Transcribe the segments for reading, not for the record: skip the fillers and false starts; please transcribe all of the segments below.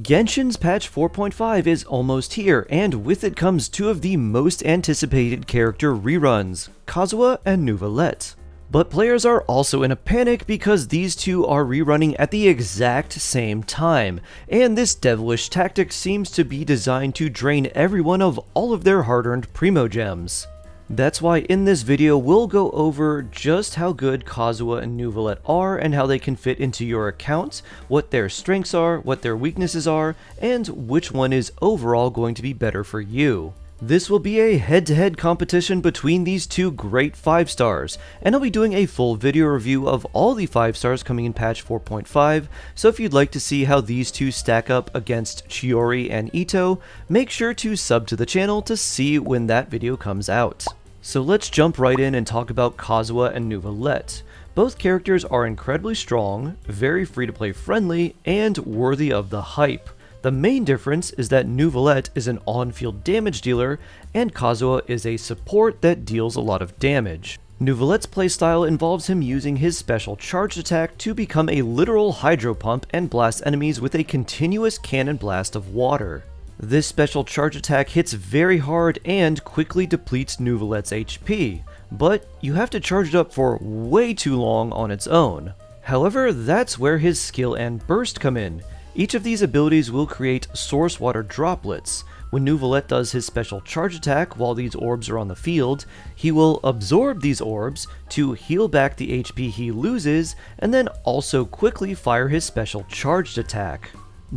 Genshin's patch 4.5 is almost here, and with it comes two of the most anticipated character reruns, Kazuha and Neuvillette. But players are also in a panic because these two are rerunning at the exact same time, and this devilish tactic seems to be designed to drain everyone of all of their hard-earned primogems. That's why in this video we'll go over just how good Kazuha and Neuvillette are and how they can fit into your account, what their strengths are, what their weaknesses are, and which one is overall going to be better for you. This will be a head-to-head competition between these two great 5 stars, and I'll be doing a full video review of all the 5 stars coming in patch 4.5, so if you'd like to see how these two stack up against Chiori and Ito, make sure to sub to the channel to see when that video comes out. So let's jump right in and talk about Kazuha and Neuvillette. Both characters are incredibly strong, very free-to-play friendly, and worthy of the hype. The main difference is that Neuvillette is an on-field damage dealer, and Kazuha is a support that deals a lot of damage. Neuvillette's playstyle involves him using his special charged attack to become a literal hydro pump and blast enemies with a continuous cannon blast of water. This special charge attack hits very hard and quickly depletes Neuvillette's HP, but you have to charge it up for way too long on its own. However, that's where his skill and burst come in. Each of these abilities will create source water droplets. When Neuvillette does his special charge attack while these orbs are on the field, he will absorb these orbs to heal back the HP he loses, and then also quickly fire his special charged attack.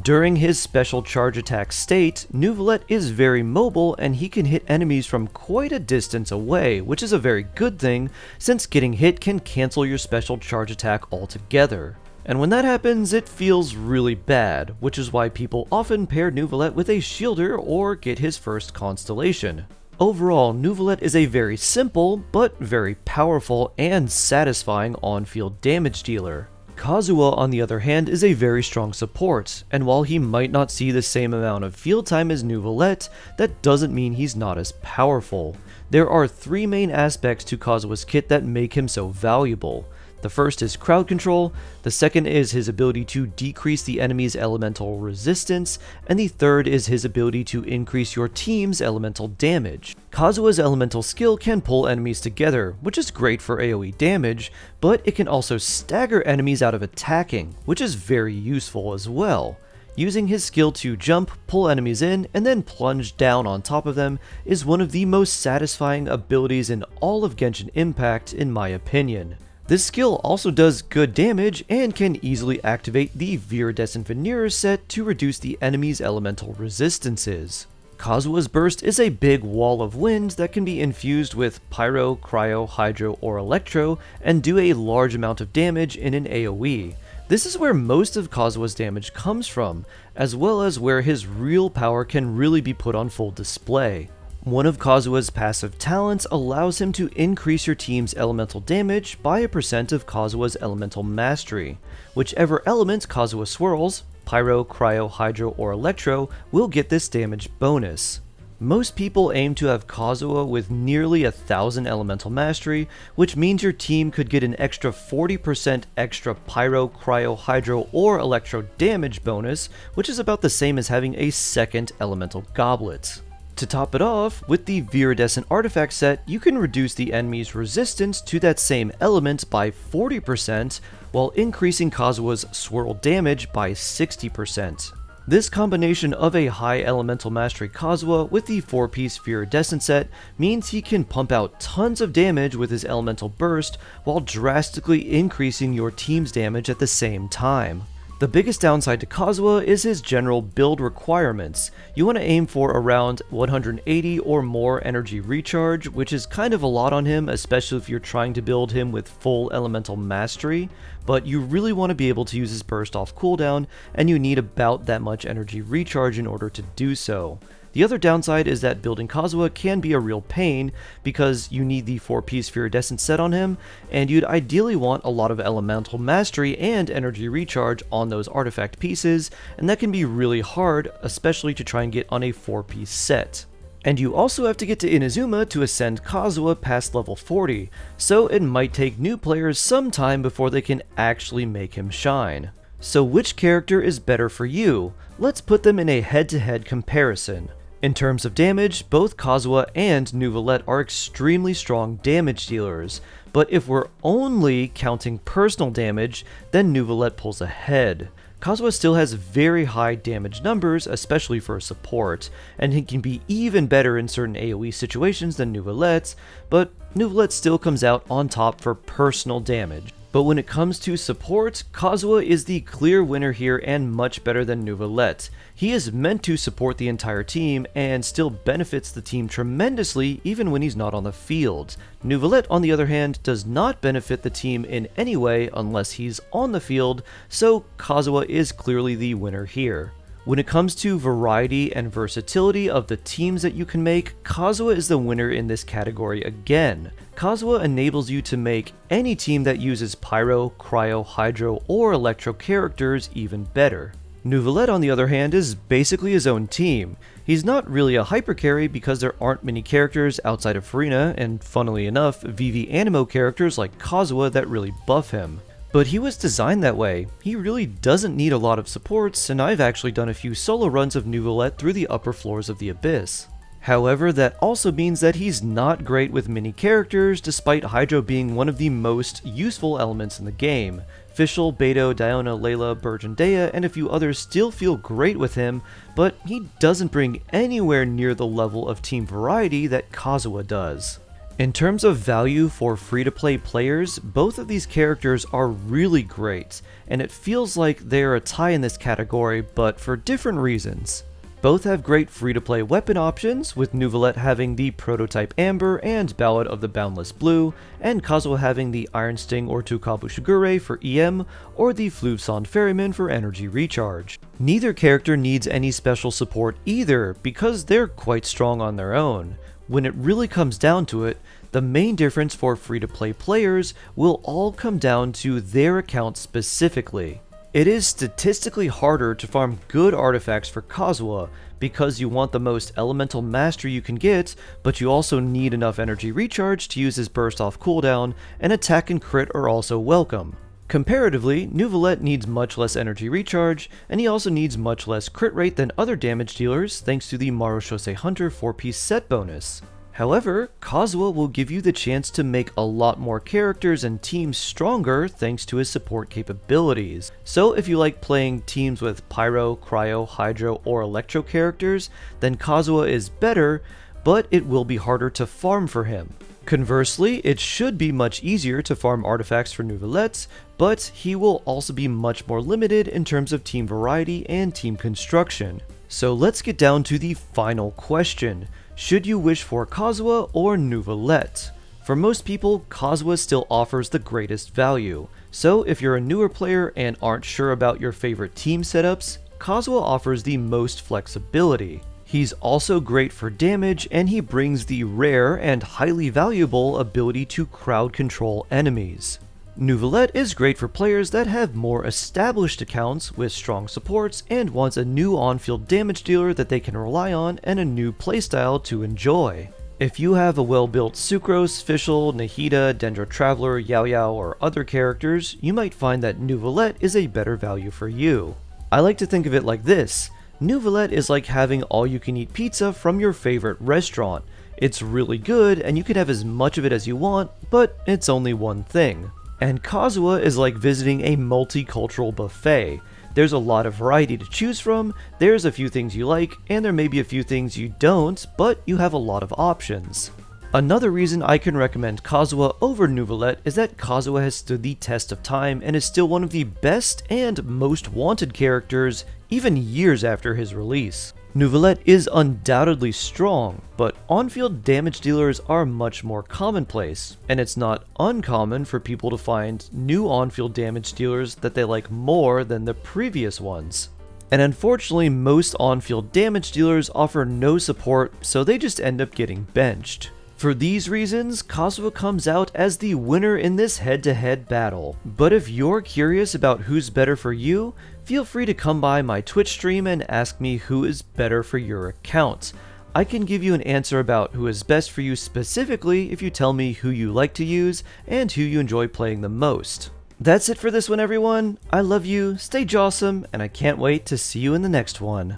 During his special charge attack state, Neuvillette is very mobile and he can hit enemies from quite a distance away, which is a very good thing since getting hit can cancel your special charge attack altogether. And when that happens, it feels really bad, which is why people often pair Neuvillette with a shielder or get his first constellation. Overall, Neuvillette is a very simple, but very powerful and satisfying on-field damage dealer. Kazuha, on the other hand, is a very strong support, and while he might not see the same amount of field time as Neuvillette, that doesn't mean he's not as powerful. There are 3 main aspects to Kazuha's kit that make him so valuable. The first is crowd control, the second is his ability to decrease the enemy's elemental resistance, and the third is his ability to increase your team's elemental damage. Kazuha's elemental skill can pull enemies together, which is great for AoE damage, but it can also stagger enemies out of attacking, which is very useful as well. Using his skill to jump, pull enemies in, and then plunge down on top of them is one of the most satisfying abilities in all of Genshin Impact in my opinion. This skill also does good damage and can easily activate the Viridescent Veneer set to reduce the enemy's elemental resistances. Kazuha's burst is a big wall of wind that can be infused with Pyro, Cryo, Hydro, or Electro and do a large amount of damage in an AoE. This is where most of Kazuha's damage comes from, as well as where his real power can really be put on full display. One of Kazuha's passive talents allows him to increase your team's elemental damage by a % of Kazuha's elemental mastery. Whichever element Kazuha swirls, Pyro, Cryo, Hydro, or Electro, will get this damage bonus. Most people aim to have Kazuha with nearly 1,000 elemental mastery, which means your team could get an extra 40% extra Pyro, Cryo, Hydro, or Electro damage bonus, which is about the same as having a second elemental goblet. To top it off, with the Viridescent artifact set, you can reduce the enemy's resistance to that same element by 40%, while increasing Kazuha's swirl damage by 60%. This combination of a high elemental mastery Kazuha with the 4-piece Viridescent set means he can pump out tons of damage with his elemental burst while drastically increasing your team's damage at the same time. The biggest downside to Kazuha is his general build requirements. You want to aim for around 180 or more energy recharge, which is kind of a lot on him, especially if you're trying to build him with full elemental mastery, but you really want to be able to use his burst off cooldown, and you need about that much energy recharge in order to do so. The other downside is that building Kazuha can be a real pain because you need the 4-piece Viridescent set on him, and you'd ideally want a lot of elemental mastery and energy recharge on those artifact pieces, and that can be really hard, especially to try and get on a 4-piece set. And you also have to get to Inazuma to ascend Kazuha past level 40, so it might take new players some time before they can actually make him shine. So which character is better for you? Let's put them in a head-to-head comparison. In terms of damage, both Kazuha and Neuvillette are extremely strong damage dealers, but if we're only counting personal damage, then Neuvillette pulls ahead. Kazuha still has very high damage numbers, especially for support, and he can be even better in certain AoE situations than Neuvillette, but Neuvillette still comes out on top for personal damage. But when it comes to support, Kazuha is the clear winner here and much better than Neuvillette. He is meant to support the entire team and still benefits the team tremendously even when he's not on the field. Neuvillette, on the other hand, does not benefit the team in any way unless he's on the field, so Kazuha is clearly the winner here. When it comes to variety and versatility of the teams that you can make, Kazuha is the winner in this category again. Kazuha enables you to make any team that uses Pyro, Cryo, Hydro, or Electro characters even better. Neuvillette, on the other hand, is basically his own team. He's not really a hyper carry because there aren't many characters outside of Furina, and funnily enough, VV Animo characters like Kazuha that really buff him. But he was designed that way. He really doesn't need a lot of supports, and I've actually done a few solo runs of Neuvillette through the upper floors of the Abyss. However, that also means that he's not great with many characters, despite Hydro being one of the most useful elements in the game. Fischl, Beto, Diona, Layla, Burgendeia, and a few others still feel great with him, but he doesn't bring anywhere near the level of team variety that Kazuha does. In terms of value for free-to-play players, both of these characters are really great, and it feels like they're a tie in this category, but for different reasons. Both have great free-to-play weapon options, with Neuvillette having the Prototype Amber and Ballad of the Boundless Blue, and Kazuha having the Iron Sting or Tukabu Shigure for EM, or the Fluvsond Ferryman for energy recharge. Neither character needs any special support either, because they're quite strong on their own. When it really comes down to it, the main difference for free-to-play players will all come down to their account specifically. It is statistically harder to farm good artifacts for Kazuha, because you want the most elemental mastery you can get, but you also need enough energy recharge to use his burst off cooldown, and attack and crit are also welcome. Comparatively, Neuvillette needs much less energy recharge, and he also needs much less crit rate than other damage dealers thanks to the Marushose Hunter 4-piece set bonus. However, Kazuha will give you the chance to make a lot more characters and teams stronger thanks to his support capabilities. So if you like playing teams with Pyro, Cryo, Hydro, or Electro characters, then Kazuha is better, but it will be harder to farm for him. Conversely, it should be much easier to farm artifacts for Neuvillette, but he will also be much more limited in terms of team variety and team construction. So let's get down to the final question. Should you wish for Kazuha or Neuvillette? For most people, Kazuha still offers the greatest value. So if you're a newer player and aren't sure about your favorite team setups, Kazuha offers the most flexibility. He's also great for damage, and he brings the rare and highly valuable ability to crowd control enemies. Neuvillette is great for players that have more established accounts with strong supports and wants a new on-field damage dealer that they can rely on and a new playstyle to enjoy. If you have a well-built Sucrose, Fischl, Nahida, Dendro Traveler, Yao Yao, or other characters, you might find that Neuvillette is a better value for you. I like to think of it like this. Neuvillette is like having all-you-can-eat pizza from your favorite restaurant. It's really good, and you can have as much of it as you want, but it's only one thing. And Kazuha is like visiting a multicultural buffet. There's a lot of variety to choose from, there's a few things you like, and there may be a few things you don't, but you have a lot of options. Another reason I can recommend Kazuha over Neuvillette is that Kazuha has stood the test of time and is still one of the best and most wanted characters, even years after his release. Neuvillette is undoubtedly strong, but on-field damage dealers are much more commonplace, and it's not uncommon for people to find new on-field damage dealers that they like more than the previous ones. And unfortunately, most on-field damage dealers offer no support, so they just end up getting benched. For these reasons, Kazuha comes out as the winner in this head-to-head battle. But if you're curious about who's better for you, feel free to come by my Twitch stream and ask me who is better for your account. I can give you an answer about who is best for you specifically if you tell me who you like to use and who you enjoy playing the most. That's it for this one, everyone. I love you, stay jawsome, and I can't wait to see you in the next one.